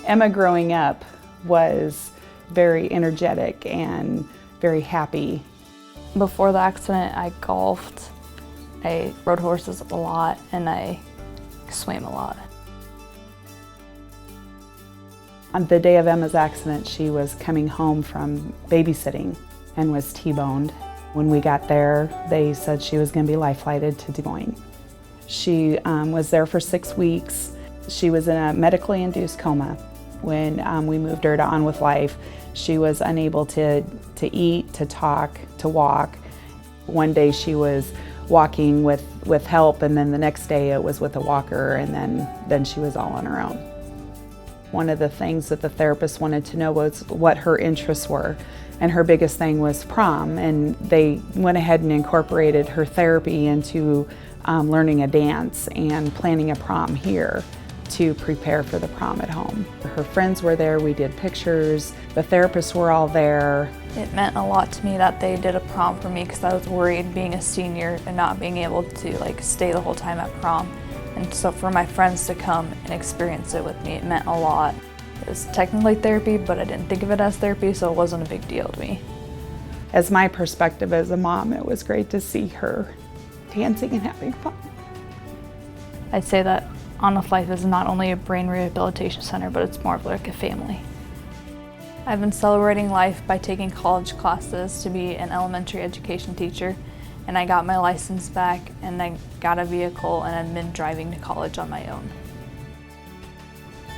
Emma growing up was very energetic and very happy. Before the accident, I golfed, I rode horses a lot, and I swam a lot. On the day of Emma's accident, she was coming home from babysitting and was T-boned. When we got there, they said she was going to be life-flighted to Des Moines. She was there for 6 weeks. She was in a medically induced coma. When we moved her to On With Life, she was unable to eat, to talk, to walk. One day she was walking with help, and then the next day it was with a walker, and then she was all on her own. One of the things that the therapist wanted to know was what her interests were, and her biggest thing was prom, and they went ahead and incorporated her therapy into learning a dance and planning a prom here to prepare for the prom at home. Her friends were there, we did pictures, the therapists were all there. It meant a lot to me that they did a prom for me because I was worried being a senior and not being able to stay the whole time at prom. And so for my friends to come and experience it with me, it meant a lot. It was technically therapy, but I didn't think of it as therapy, so it wasn't a big deal to me. As my perspective as a mom, it was great to see her dancing and having fun. I'd say that On With Life is not only a brain rehabilitation center, but it's more of like a family. I've been celebrating life by taking college classes to be an elementary education teacher, and I got my license back, and I got a vehicle, and I've been driving to college on my own.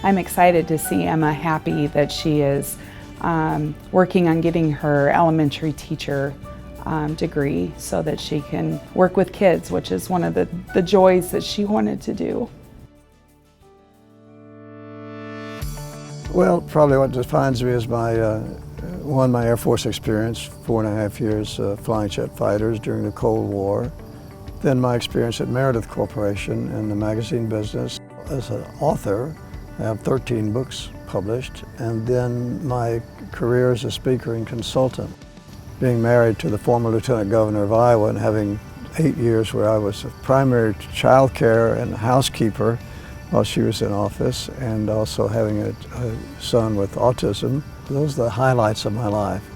I'm excited to see Emma happy that she is working on getting her elementary teacher degree so that she can work with kids, which is one of the joys that she wanted to do. Well, probably what defines me is my Air Force experience, 4.5 years flying jet fighters during the Cold War. Then my experience at Meredith Corporation in the magazine business. As an author, I have 13 books published, and then my career as a speaker and consultant. Being married to the former Lieutenant Governor of Iowa and having 8 years where I was a primary child care and housekeeper while she was in office, and also having a son with autism. Those are the highlights of my life.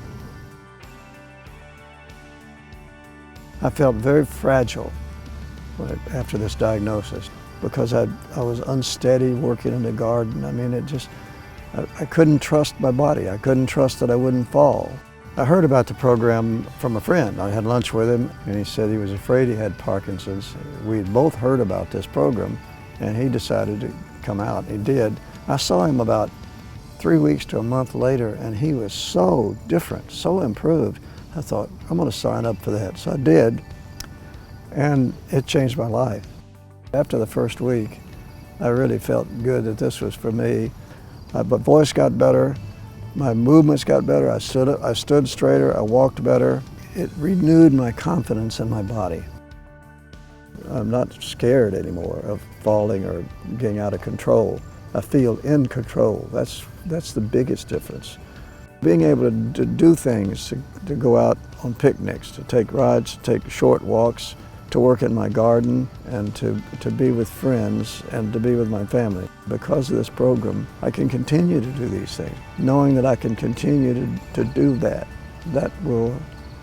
I felt very fragile after this diagnosis because I was unsteady working in the garden. I mean, I couldn't trust my body. I couldn't trust that I wouldn't fall. I heard about the program from a friend. I had lunch with him, and he said he was afraid he had Parkinson's. We had both heard about this program, and he decided to come out. He did. I saw him about 3 weeks to a month later, and he was so different, so improved. I thought, I'm going to sign up for that. So I did, and it changed my life. After the first week, I really felt good that this was for me. My voice got better, my movements got better, I stood straighter, I walked better. It renewed my confidence in my body. I'm not scared anymore of falling or getting out of control. I feel in control. That's the biggest difference. Being able to do things, to go out on picnics, to take rides, to take short walks, to work in my garden, and to be with friends and to be with my family. Because of this program, I can continue to do these things. Knowing that I can continue to do that will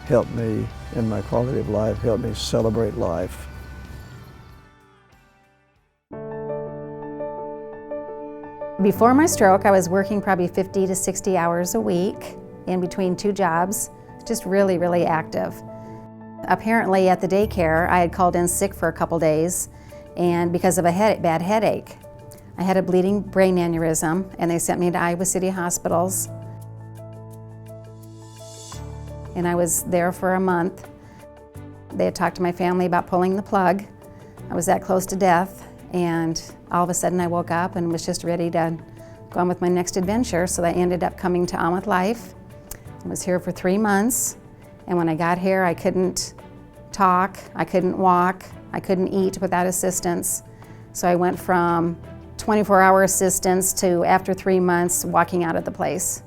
help me in my quality of life, help me celebrate life. Before my stroke, I was working probably 50 to 60 hours a week in between 2 jobs, just really, really active. Apparently at the daycare, I had called in sick for a couple days, and because of a bad headache. I had a bleeding brain aneurysm, and they sent me to Iowa City hospitals. And I was there for a month. They had talked to my family about pulling the plug. I was that close to death. And all of a sudden I woke up and was just ready to go on with my next adventure. So I ended up coming to On With Life. I was here for 3 months. And when I got here, I couldn't talk, I couldn't walk, I couldn't eat without assistance. So I went from 24-hour assistance to, after 3 months, walking out of the place.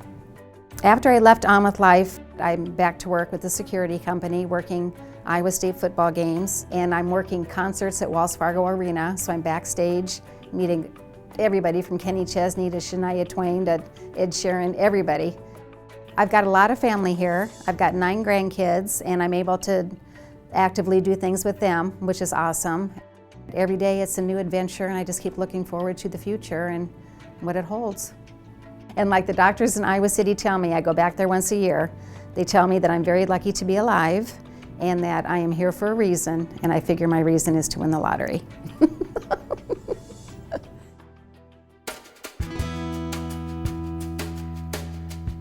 After I left On With Life, I'm back to work with the security company, working Iowa State football games, and I'm working concerts at Wells Fargo Arena, so I'm backstage meeting everybody from Kenny Chesney to Shania Twain to Ed Sheeran, everybody. I've got a lot of family here. I've got 9 grandkids, and I'm able to actively do things with them, which is awesome. Every day it's a new adventure, and I just keep looking forward to the future and what it holds. And like the doctors in Iowa City tell me, I go back there once a year, they tell me that I'm very lucky to be alive and that I am here for a reason, and I figure my reason is to win the lottery.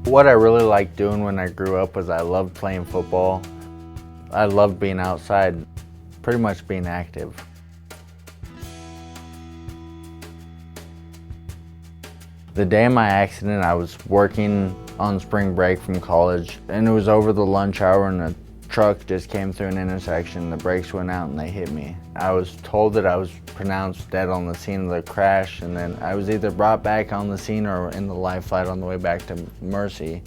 What I really liked doing when I grew up was I loved playing football. I loved being outside, pretty much being active. The day of my accident, I was working on spring break from college, and it was over the lunch hour, and a truck just came through an intersection. The brakes went out and they hit me. I was told that I was pronounced dead on the scene of the crash, and then I was either brought back on the scene or in the life flight on the way back to Mercy.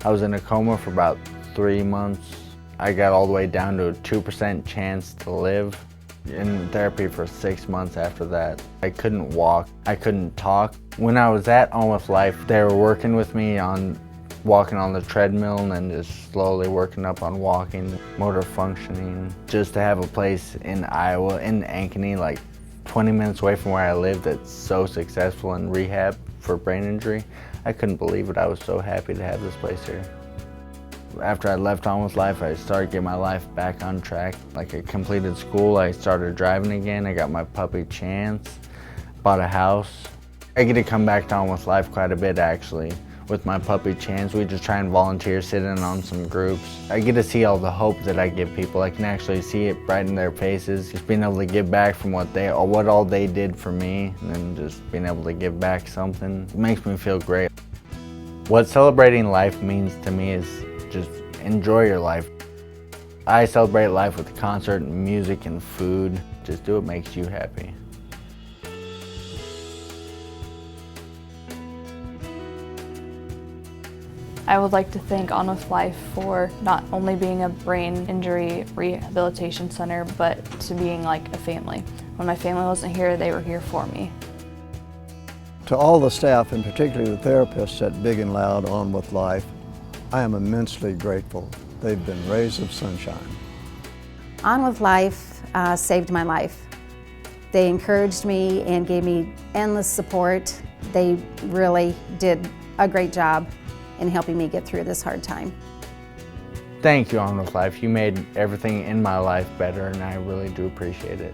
I was in a coma for about 3 months. I got all the way down to a 2% chance to live. In therapy for 6 months after that. I couldn't walk, I couldn't talk. When I was at On With Life, they were working with me on walking on the treadmill and then just slowly working up on walking, motor functioning. Just to have a place in Iowa, in Ankeny, like 20 minutes away from where I live, that's so successful in rehab for brain injury, I couldn't believe it. I was so happy to have this place here. After I left On With Life, I started getting my life back on track. Like, I completed school, I started driving again, I got my puppy Chance, bought a house. I get to come back to On With Life quite a bit actually. With my puppy Chance, we just try and volunteer, sit in on some groups. I get to see all the hope that I give people. I can actually see it brighten their faces. Just being able to give back from what all they did for me, and then just being able to give back something, it makes me feel great. What celebrating life means to me is just enjoy your life. I celebrate life with concert and music and food. Just do what makes you happy. I would like to thank On With Life for not only being a brain injury rehabilitation center, but to being like a family. When my family wasn't here, they were here for me. To all the staff, and particularly the therapists at Big and Loud On With Life, I am immensely grateful. They've been rays of sunshine. On With Life saved my life. They encouraged me and gave me endless support. They really did a great job in helping me get through this hard time. Thank you, On With Life. You made everything in my life better, and I really do appreciate it.